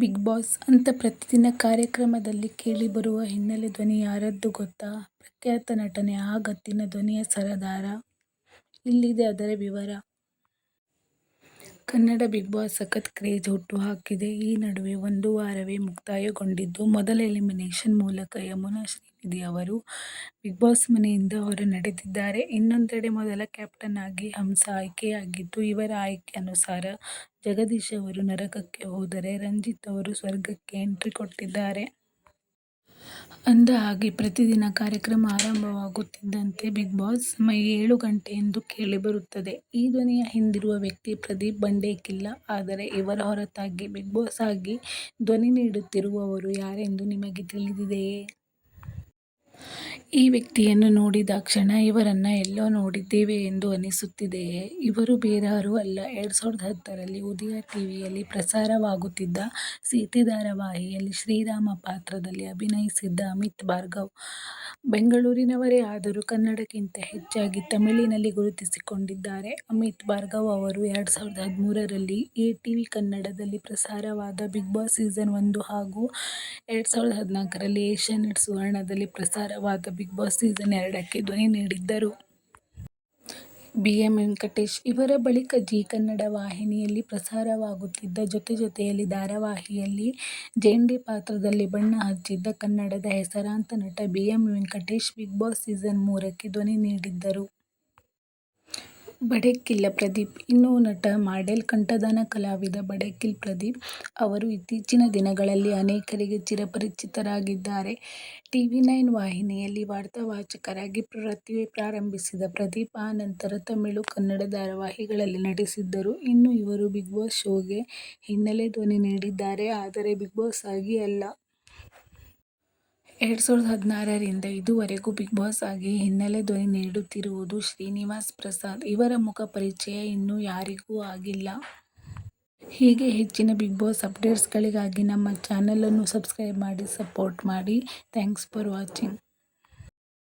Big boss ಅಂತ ಪ್ರತಿದಿನ ಕಾರ್ಯಕ್ರಮದಲ್ಲಿ ಕೇಳಿಬರುವ ಹಿನ್ನೆಲೆ ಧ್ವನಿ ಯಾರದ್ದು ಗೊತ್ತಾ? ಪ್ರಖ್ಯಾತ ನಟನೆ ಆ ಗತ್ತಿನ ಧ್ವನಿಯ ಸರದಾರ. ಇಲ್ಲಿದೆ ಅದರ ವಿವರ. ಕನ್ನಡ ಬಿಗ್ ಬಾಸ್ ಸಖತ್ ಕ್ರೇಜ್ ಹುಟ್ಟುಹಾಕಿದೆ. ಈ ನಡುವೆ ಒಂದು ವಾರವೇ ಮುಕ್ತಾಯಗೊಂಡಿದ್ದು, ಮೊದಲ ಎಲಿಮಿನೇಷನ್ ಮೂಲಕ ಯಮುನಾ ಶ್ರೀನಿಧಿ ಅವರು ಬಿಗ್ ಬಾಸ್ ಮನೆಯಿಂದ ಹೊರ ನಡೆದಿದ್ದಾರೆ. ಇನ್ನೊಂದೆಡೆ ಮೊದಲ ಕ್ಯಾಪ್ಟನ್ ಆಗಿ ಹಂಸ ಆಯ್ಕೆಯಾಗಿದ್ದು, ಇವರ ಆಯ್ಕೆ ಅನುಸಾರ ಜಗದೀಶ್ ಅವರು ನರಕಕ್ಕೆ ಹೋದರೆ ರಂಜಿತ್ ಅವರು ಸ್ವರ್ಗಕ್ಕೆ ಎಂಟ್ರಿ ಕೊಟ್ಟಿದ್ದಾರೆ. ಅಂದಹಾಗೆ, ಪ್ರತಿದಿನ ಕಾರ್ಯಕ್ರಮ ಆರಂಭವಾಗುತ್ತಿದ್ದಂತೆ ಬಿಗ್ ಬಾಸ್ ಸಮಯ 7 ಗಂಟೆ ಎಂದು ಕೇಳಿಬರುತ್ತದೆ. ಈ ಧ್ವನಿಯ ಹಿಂದಿರುವ ವ್ಯಕ್ತಿ ಪ್ರದೀಪ್ ಬಂಡೇಕಿಲ್ಲ. ಆದರೆ ಇವರ ಹೊರತಾಗಿ ಬಿಗ್ ಬಾಸ್ ಆಗಿ ಧ್ವನಿ ನೀಡುತ್ತಿರುವವರು ಯಾರೆಂದು ನಿಮಗೆ ತಿಳಿದಿದೆಯೇ? ಈ ವ್ಯಕ್ತಿಯನ್ನು ನೋಡಿದಾಕ್ಷಣ ಇವರನ್ನ ಎಲ್ಲೋ ನೋಡಿದ್ದೇವೆ ಎಂದು ಅನಿಸುತ್ತಿದೆಯೇ? ಇವರು ಬೇರಾರೂ ಅಲ್ಲ, 2010ರಲ್ಲಿ ಉದಯ ಟಿವಿಯಲ್ಲಿ ಪ್ರಸಾರವಾಗುತ್ತಿದ್ದ ಸೀತೆ ಧಾರಾವಾಹಿಯಲ್ಲಿ ಶ್ರೀರಾಮ ಪಾತ್ರದಲ್ಲಿ ಅಭಿನಯಿಸಿದ್ದ ಅಮಿತ್ ಭಾರ್ಗವ್. ಬೆಂಗಳೂರಿನವರೇ ಆದರೂ ಕನ್ನಡಕ್ಕಿಂತ ಹೆಚ್ಚಾಗಿ ತಮಿಳಿನಲ್ಲಿ ಗುರುತಿಸಿಕೊಂಡಿದ್ದಾರೆ. ಅಮಿತ್ ಭಾರ್ಗವ್ ಅವರು 2013ರಲ್ಲಿ ಎಟಿವಿ ಕನ್ನಡದಲ್ಲಿ ಪ್ರಸಾರವಾದ ಬಿಗ್ ಬಾಸ್ ಸೀಸನ್ 1 ಹಾಗೂ 2014ರಲ್ಲಿ ಏಷ್ಯಾನೆಟ್ ಸುವರ್ಣದಲ್ಲಿ ಪ್ರಸಾರವಾದ ಬಿಗ್ ಬಾಸ್ ಸೀಸನ್ 2ಕ್ಕೆ ಧ್ವನಿ ನೀಡಿದ್ದರು. ಬಿ. ಎಂ. ವೆಂಕಟೇಶ್ ಇವರ ಬಳಿಕ ಜೀ ಕನ್ನಡ ವಾಹಿನಿಯಲ್ಲಿ ಪ್ರಸಾರವಾಗುತ್ತಿದ್ದ ಜೊತೆ ಜೊತೆಯಲಿ ಧಾರಾವಾಹಿಯಲ್ಲಿ ಜೇಂಡೆ ಪಾತ್ರದಲ್ಲಿ ಬಣ್ಣ ಹಚ್ಚಿದ್ದ ಕನ್ನಡದ ಹೆಸರಾಂತ ನಟ B. M. Venkatesh big boss season 3ಕ್ಕೆ ಧ್ವನಿ ನೀಡಿದ್ದರು. ಬಡೇಕಿಲ್ಲ ಪ್ರದೀಪ್. ಇನ್ನು ನಟ, ಮಾಡೆಲ್, ಕಂಠದಾನ ಕಲಾವಿದ ಬಡೇಕಿಲ್ ಪ್ರದೀಪ್ ಅವರು ಇತ್ತೀಚಿನ ದಿನಗಳಲ್ಲಿ ಅನೇಕರಿಗೆ ಚಿರಪರಿಚಿತರಾಗಿದ್ದಾರೆ. ಟಿವಿ9 ವಾಹಿನಿಯಲ್ಲಿ ವಾರ್ತಾವಾಚಕರಾಗಿ ವೃತ್ತಿ ಪ್ರಾರಂಭಿಸಿದ ಪ್ರದೀಪ್ ಆ ನಂತರ ತಮಿಳು, ಕನ್ನಡ ಧಾರಾವಾಹಿಗಳಲ್ಲಿ ನಟಿಸಿದ್ದರು. ಇನ್ನು ಇವರು ಬಿಗ್ ಬಾಸ್ ಶೋಗೆ ಹಿನ್ನೆಲೆ ಧ್ವನಿ ನೀಡಿದ್ದಾರೆ. ಆದರೆ ಬಿಗ್ ಬಾಸ್ ಆಗಿ ಅಲ್ಲ. 2016ರಿಂದ ಇದುವರೆಗೂ ಬಿಗ್ ಬಾಸ್ ಆಗಿ ಹಿನ್ನೆಲೆ ಧ್ವನಿ ನೀಡುತ್ತಿರುವುದು ಶ್ರೀನಿವಾಸ್ ಪ್ರಸಾದ್. ಇವರ ಮುಖ ಪರಿಚಯ ಇನ್ನೂ ಯಾರಿಗೂ ಆಗಿಲ್ಲ. ಹೀಗೆ ಹೆಚ್ಚಿನ ಬಿಗ್ ಬಾಸ್ ಅಪ್ಡೇಟ್ಸ್ಗಳಿಗಾಗಿ ನಮ್ಮ ಚಾನೆಲ್ ಅನ್ನು ಸಬ್ಸ್ಕ್ರೈಬ್ ಮಾಡಿ, ಸಪೋರ್ಟ್ ಮಾಡಿ. Thanks for watching.